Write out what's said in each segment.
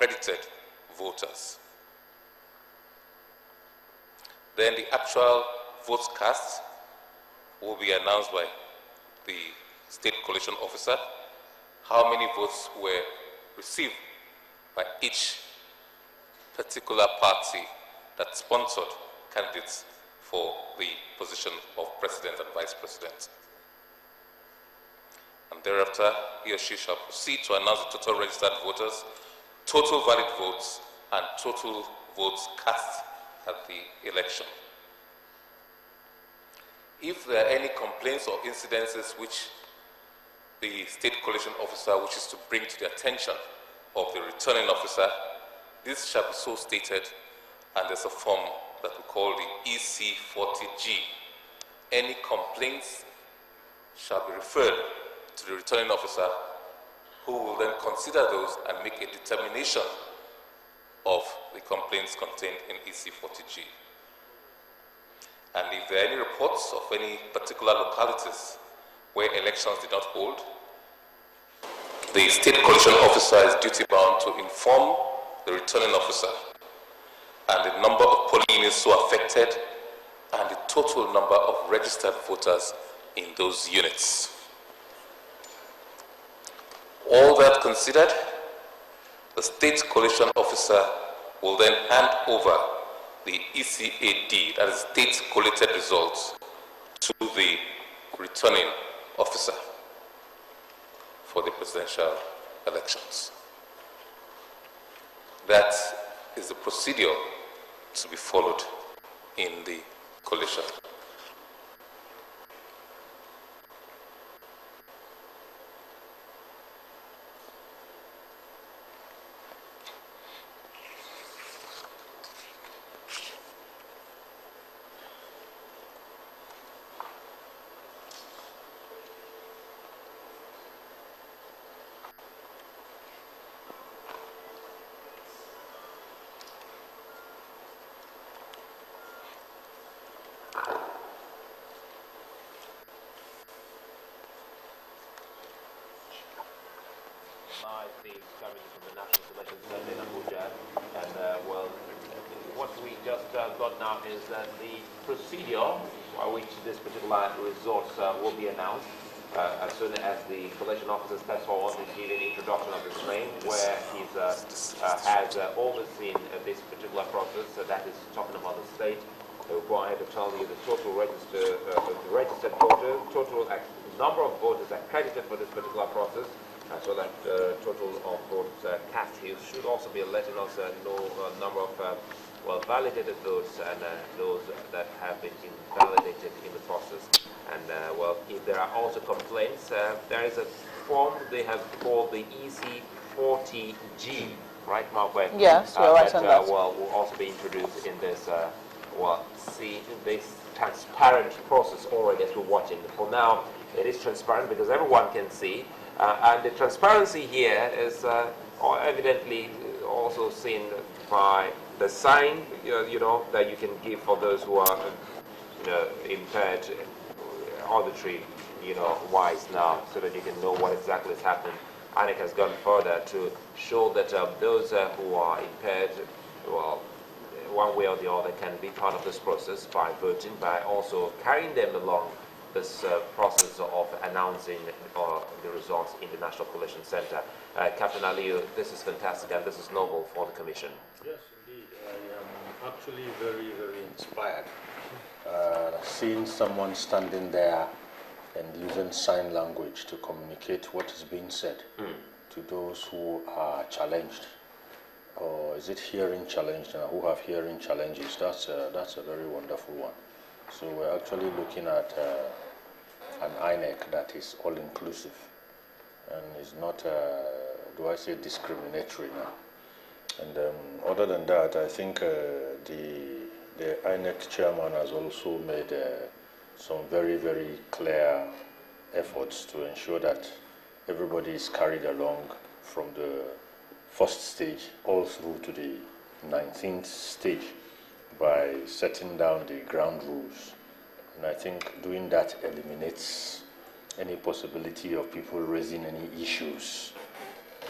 accredited voters. Then the actual votes cast will be announced by the state collation officer. How many votes were received by each particular party that sponsored candidates for the position of president and vice president. And thereafter, he or she shall proceed to announce the total registered voters, total valid votes, and total votes cast at the election. If there are any complaints or incidences which the state collation officer wishes to bring to the attention of the returning officer, this shall be so stated, and there's a form that we call the EC40G. Any complaints shall be referred to the returning officer, who will then consider those and make a determination of the complaints contained in EC40G. And if there are any reports of any particular localities where elections did not hold, the state collation officer is duty bound to inform the returning officer and the number of polling units so affected and the total number of registered voters in those units. All that considered, the state collation officer will then hand over the ECAD, that is state collated results, to the returning officer for the presidential elections. That is the procedure to be followed in the collation. From the National Election Center in Abuja, and well, what we just got now is that the procedure by which this particular result will be announced as soon as the collation officer steps forward to give an introduction of the strain, where he has overseen this particular process. That is talking about the state. Go ahead to tell you the total registered voters, total number of voters accredited for this particular process. So that total of votes cast here should also be letting us know a number of well, validated votes and those that have been invalidated in the process. And well, if there are also complaints, there is a form they have called the EC40G, right, Margaret? Yes, you're right on that. Well, will also be introduced in this, well, see, this transparent process already as we're watching. For now, it is transparent because everyone can see. And the transparency here is evidently also seen by the sign, you know, that you can give for those who are, impaired, auditory, wise now, so that you can know what exactly is happening. INEC has gone further to show that those who are impaired, well, one way or the other, can be part of this process by voting, by also carrying them along this process of announcing the results in the National Collation Center. Captain Aliyu, this is fantastic and this is novel for the Commission. Yes, indeed. I am actually very, very inspired. Seeing someone standing there and using sign language to communicate what is being said to those who are challenged, or is it hearing challenged, and who have hearing challenges, that's a very wonderful one. So we're actually looking at an INEC that is all-inclusive and is not, do I say, discriminatory now. And other than that, I think the INEC chairman has also made some very, very clear efforts to ensure that everybody is carried along from the first stage all through to the 19th stage by setting down the ground rules. And I think doing that eliminates any possibility of people raising any issues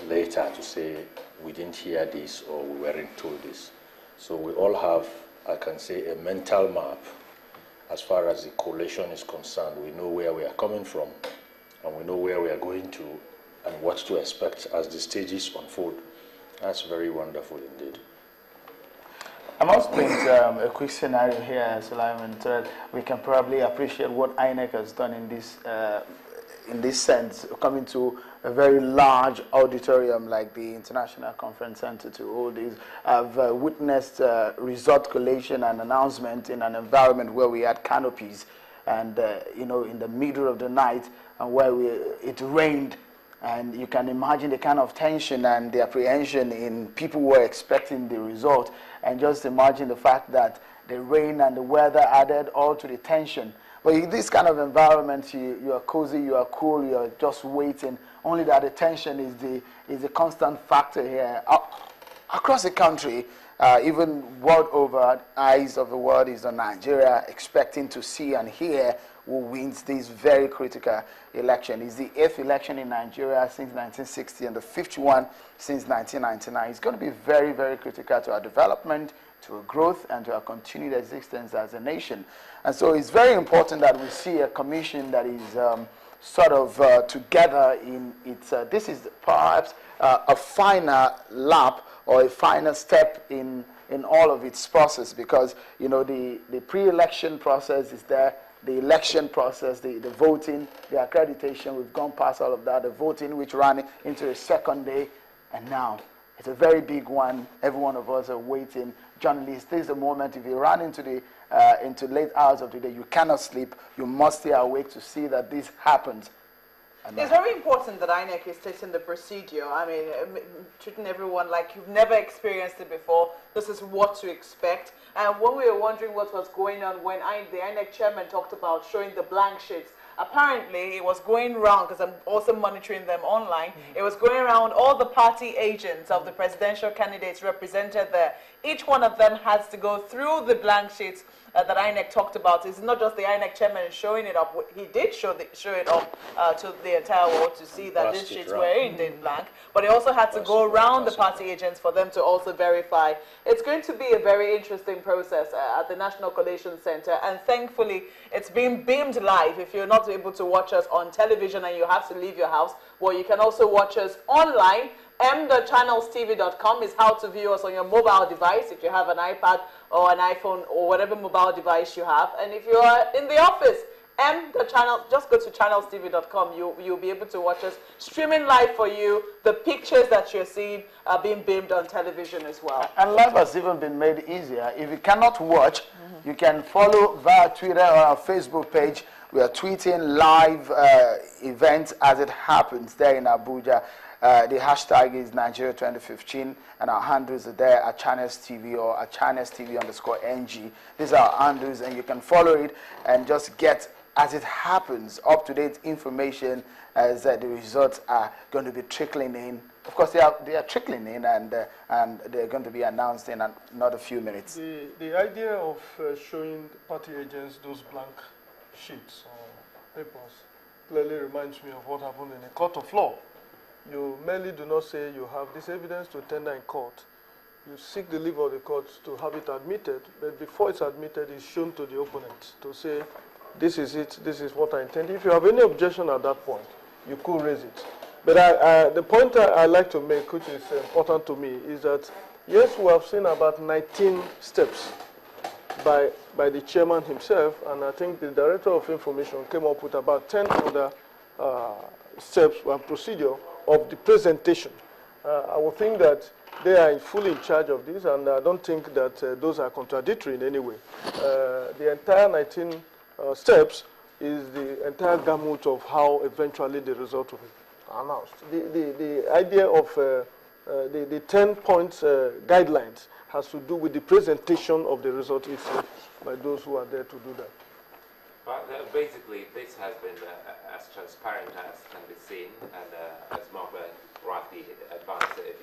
later to say we didn't hear this or we weren't told this. So we all have, I can say, a mental map as far as the collation is concerned. We know where we are coming from and we know where we are going to and what to expect as the stages unfold. That's very wonderful indeed. I must paint a quick scenario here, Sulaiman, so that we can probably appreciate what INEC has done in this sense, coming to a very large auditorium like the International Conference Center to hold these. I've witnessed result collation and announcement in an environment where we had canopies and, you know, in the middle of the night, and where it rained. And you can imagine the kind of tension and the apprehension in people who were expecting the result. And just imagine the fact that the rain and the weather added all to the tension. But in this kind of environment, you are cozy, you are cool, you are just waiting. Only that the tension is the constant factor here. Across the country, even world over, eyes of the world is on Nigeria, expecting to see and hear who wins this very critical election. It's the 8th election in Nigeria since 1960 and the 5th one since 1999. It's going to be very, very critical to our development, to our growth, and to our continued existence as a nation. And so it's very important that we see a commission that is sort of together in its, this is perhaps a final lap or a final step in all of its process, because, you know, the pre-election process is there, the election process, the voting, the accreditation, we've gone past all of that, the voting which ran into the second day, and now it's a very big one. Every one of us are waiting. Journalists, this is the moment. If you run into late hours of the day, you cannot sleep. You must stay awake to see that this happens. It's very important that INEC is taking the procedure. I mean, treating everyone like you've never experienced it before. This is what to expect. And when we were wondering what was going on when the INEC chairman talked about showing the blank sheets, apparently it was going around, because I'm also monitoring them online, it was going around all the party agents of the presidential candidates represented there. Each one of them has to go through the blank sheets that INEC talked about. It's not just the INEC chairman showing it up. He did show it up to the entire world to see that these sheets were indeed blank, but he also had to go around the party agents for them to also verify. It's going to be a very interesting process at the National Collation Center, and thankfully it's being beamed live. If you're not able to watch us on television and you have to leave your house, well, you can also watch us online. m.channelstv.com is how to view us on your mobile device if you have an iPad or an iPhone or whatever mobile device you have. And if you are in the office, just go to channelstv.com. You'll be able to watch us streaming live for you. The pictures that you're seeing are being beamed on television as well. And life has even been made easier. If you cannot watch, you can follow via Twitter or our Facebook page. We are tweeting live events as it happens there in Abuja. The hashtag is Nigeria 2015, and our handles are there at Channels TV or at Channels TV_NG. These are our handles, and you can follow it and just get, as it happens, up-to-date information as the results are going to be trickling in. Of course, they are trickling in, and they're going to be announced in another few minutes. The idea of showing party agents those blank sheets or papers clearly reminds me of what happened in a court of law. You merely do not say you have this evidence to tender in court. You seek the leave of the court to have it admitted, but before it's admitted, it's shown to the opponent to say, this is it, this is what I intend. If you have any objection at that point, you could raise it. But the point I like to make, which is important to me, is that, yes, we have seen about 19 steps by the chairman himself, and I think the director of information came up with about 10 other steps and procedure of the presentation. I would think that they are fully in charge of this, and I don't think that those are contradictory in any way. The entire 19 steps is the entire gamut of how eventually the result will be announced. The idea of the 10 points guidelines has to do with the presentation of the result itself by those who are there to do that. But basically, this has been as transparent as can be seen, and as Mark rightly advanced a